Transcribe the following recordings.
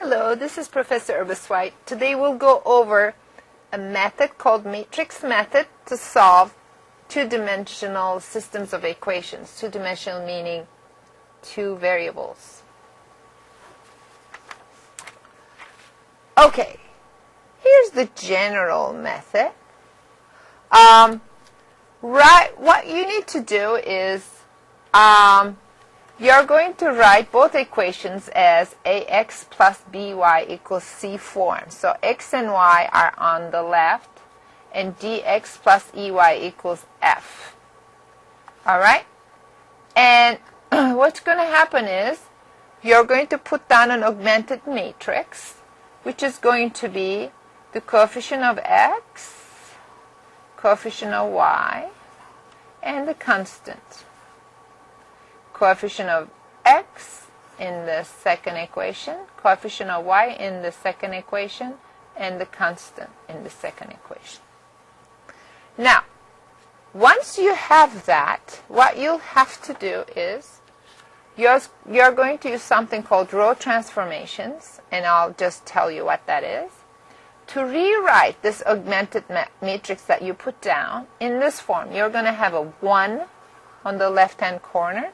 Hello, this is Professor Urbis-White. Today we'll go over a method called matrix method to solve two-dimensional systems of equations. Two-dimensional meaning two variables. Okay, here's the general method. What you need to do is you're going to write both equations as ax plus by equals c form. So x and y are on the left, and dx plus ey equals f. All right? And what's going to happen is you're going to put down an augmented matrix, which is going to be the coefficient of x, coefficient of y, and the constant. Coefficient of x in the second equation, coefficient of y in the second equation, and the constant in the second equation. Now, once you have that, what you'll have to do is you're going to use something called row transformations, and I'll just tell you what that is, to rewrite this augmented matrix that you put down in this form. You're going to have a 1 on the left-hand corner,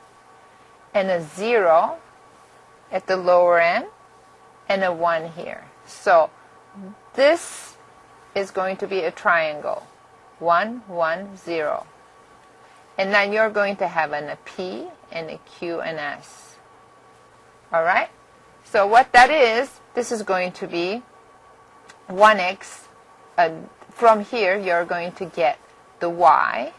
and a 0 at the lower end, and a 1 here. So this is going to be a triangle, 1, 1, 0. And then you're going to have a P and a Q and S. All right? So what that is, this is going to be 1x. From here, you're going to get the y.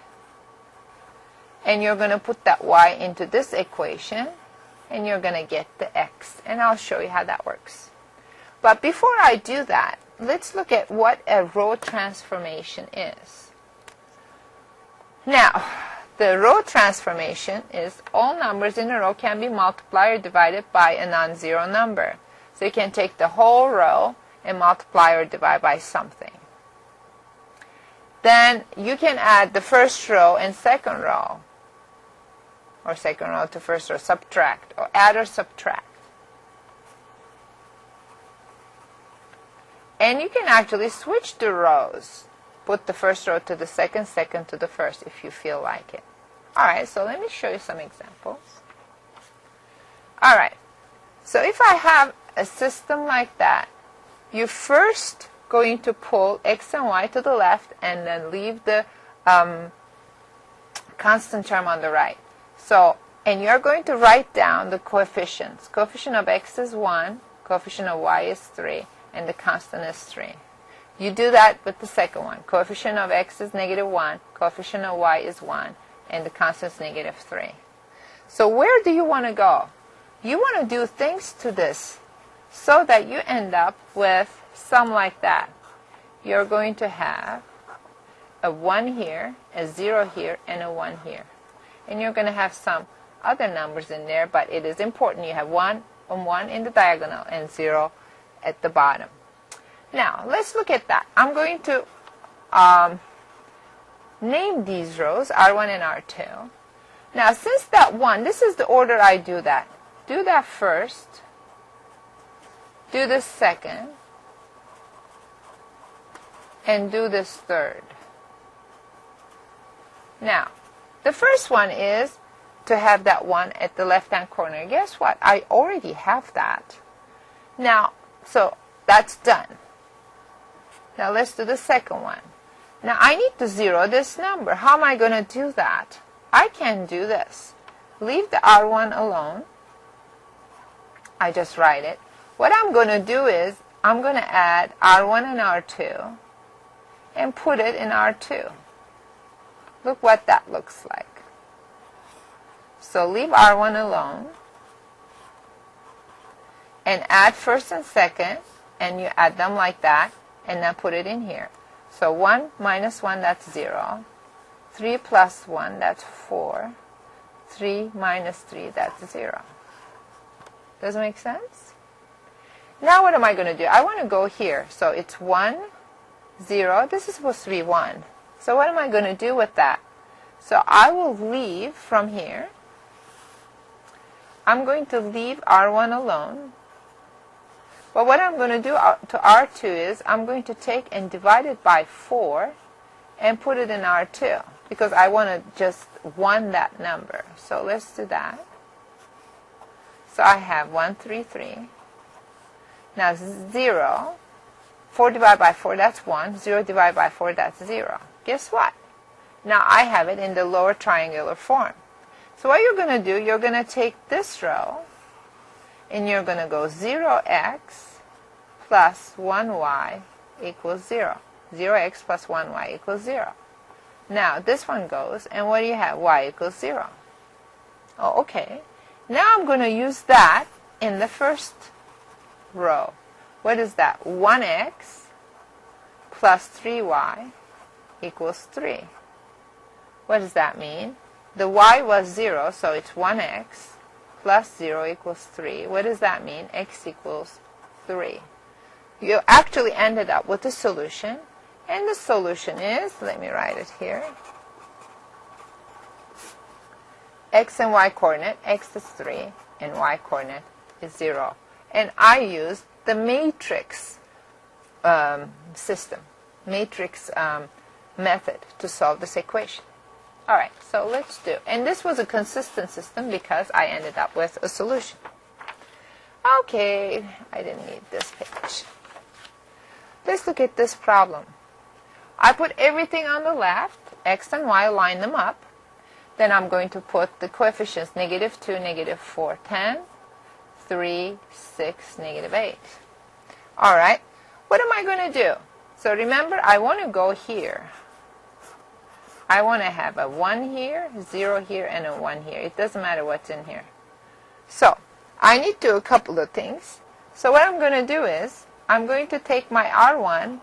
And you're going to put that y into this equation, and you're going to get the x. And I'll show you how that works. But before I do that, let's look at what a row transformation is. Now, the row transformation is all numbers in a row can be multiplied or divided by a non-zero number. So you can take the whole row and multiply or divide by something. Then you can add the first row and second row, or second row to first row, subtract, or add or subtract. And you can actually switch the rows. Put the first row to the second, second to the first, if you feel like it. All right, so let me show you some examples. All right, so if I have a system like that, you're first going to pull x and y to the left and then leave the constant term on the right. So, and you're going to write down the coefficients. Coefficient of x is 1, coefficient of y is 3, and the constant is 3. You do that with the second one. Coefficient of x is -1, coefficient of y is 1, and the constant is -3. So where do you want to go? You want to do things to this so that you end up with some like that. You're going to have a 1 here, a 0 here, and a 1 here. And you're going to have some other numbers in there, but it is important you have 1 and 1 in the diagonal and 0 at the bottom. Now, let's look at that. I'm going to name these rows, R1 and R2. Now, since that 1, this is the order I do that. Do that first. Do this second. And do this third. Now, the first one is to have that 1 at the left-hand corner. Guess what? I already have that. Now, so that's done. Now, let's do the second one. Now, I need to zero this number. How am I going to do that? I can do this. Leave the R1 alone. I just write it. What I'm going to do is I'm going to add R1 and R2 and put it in R2. Look what that looks like. So leave R1 alone and add first and second, and you add them like that, and then put it in here. So 1 minus 1, that's 0. 3 plus 1, that's 4. 3 minus 3, that's 0. Does it make sense? Now what am I going to do? I want to go here. So it's 1, 0. This is supposed to be 1. So what am I going to do with that? So I will leave from here. I'm going to leave R1 alone. But what I'm going to do to R2 is I'm going to take and divide it by 4 and put it in R2 because I want to just 1 that number. So let's do that. So I have 133. Now 0, 4 divided by 4, that's 1. 0 divided by 4, that's 0. Guess what? Now I have it in the lower triangular form. So what you're going to do, you're going to take this row and you're going to go 0x plus 1y equals 0. 0x plus 1y equals 0. Now this one goes, and what do you have? Y equals 0. Oh, okay. Now I'm going to use that in the first row. What is that? 1x plus 3y equals 3. What does that mean? The y was 0, so it's 1x plus 0 equals 3. What does that mean? X equals 3. You actually ended up with a solution, and the solution is, let me write it here, x and y coordinate, x is 3 and y coordinate is 0. And I used the matrix method to solve this equation. Alright, so let's do. And this was a consistent system because I ended up with a solution. Okay, I didn't need this page. Let's look at this problem. I put everything on the left, x and y, line them up. Then I'm going to put the coefficients negative 2, negative 4, 10, 3, 6, negative 8. Alright, what am I going to do? So remember, I want to go here. I want to have a 1 here, 0 here, and a 1 here. It doesn't matter what's in here. So I need to do a couple of things. So what I'm going to do is, I'm going to take my R1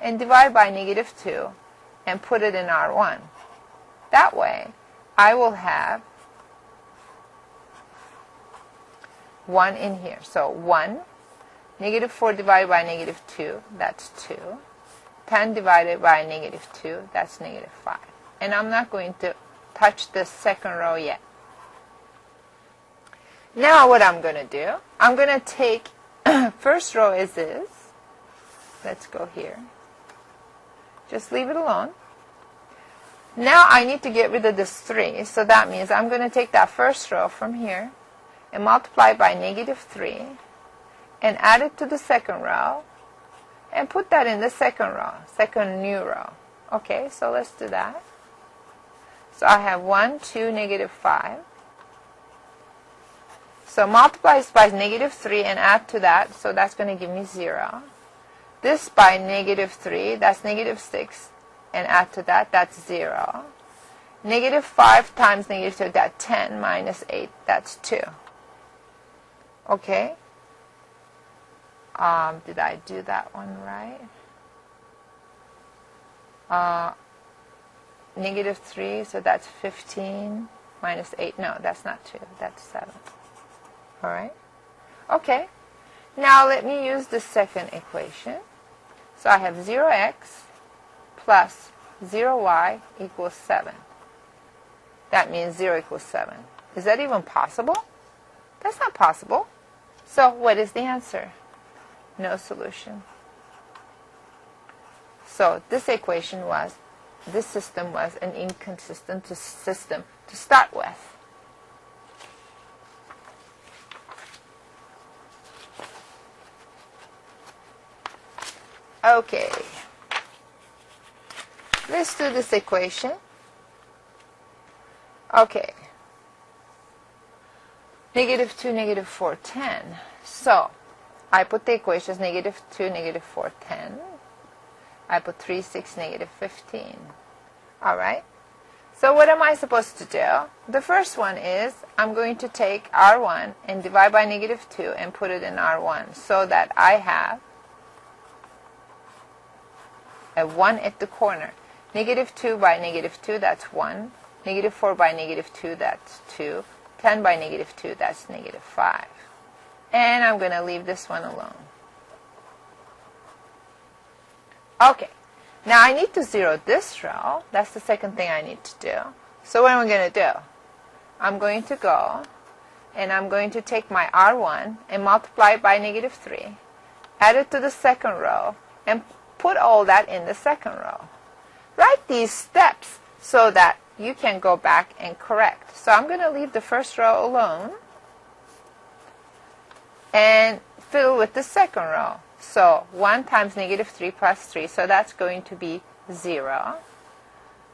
and divide by negative 2 and put it in R1. That way, I will have 1 in here. So 1, negative 4 divided by negative 2, that's 2. 10 divided by negative 2, that's negative 5. And I'm not going to touch this second row yet. Now what I'm going to do, I'm going to take first row as is. Let's go here. Just leave it alone. Now I need to get rid of this 3, so that means I'm going to take that first row from here and multiply by negative 3 and add it to the second row and put that in the second row, second new row. Okay, so let's do that. So I have 1, 2, negative 5. So multiply this by negative 3 and add to that, so that's going to give me 0. This by negative 3, that's negative 6, and add to that, that's 0. Negative 5 times negative 2, that's 10 minus 8, that's 2. Okay? Did I do that one right? Negative 3, so that's 15 minus 8. No, that's not 2. That's 7. All right? Okay. Now let me use the second equation. So I have 0x plus 0y equals 7. That means 0 equals 7. Is that even possible? That's not possible. So what is the answer? No solution. So this system was an inconsistent system to start with. Okay. Let's do this equation. Okay. Negative 2, negative 4, 10. So I put the equations negative 2, negative 4, 10. I put 3, 6, negative 15. All right. So what am I supposed to do? The first one is I'm going to take R1 and divide by negative 2 and put it in R1 so that I have a 1 at the corner. Negative 2 by negative 2, that's 1. Negative 4 by negative 2, that's 2. 10 by negative 2, that's negative 5. And I'm going to leave this one alone. Okay. Now I need to zero this row. That's the second thing I need to do. So what am I going to do? I'm going to go and I'm going to take my R1 and multiply it by negative 3 add it to the second row, and put all that in the second row. Write these steps so that you can go back and correct. So I'm going to leave the first row alone and fill with the second row. So 1 times negative 3 plus 3, so that's going to be 0.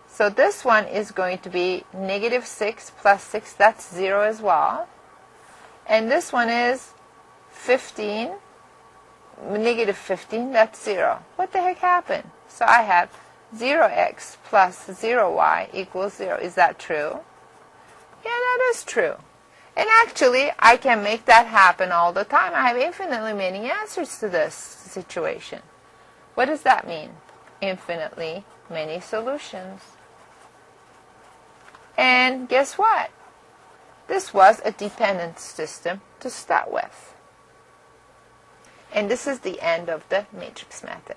So this one is going to be negative 6 plus 6, that's 0 as well. And this one is 15, negative 15, that's 0. What the heck happened? So I have 0x plus 0y equals 0. Is that true? Yeah, that is true. And actually, I can make that happen all the time. I have infinitely many answers to this situation. What does that mean? Infinitely many solutions. And guess what? This was a dependent system to start with. And this is the end of the matrix method.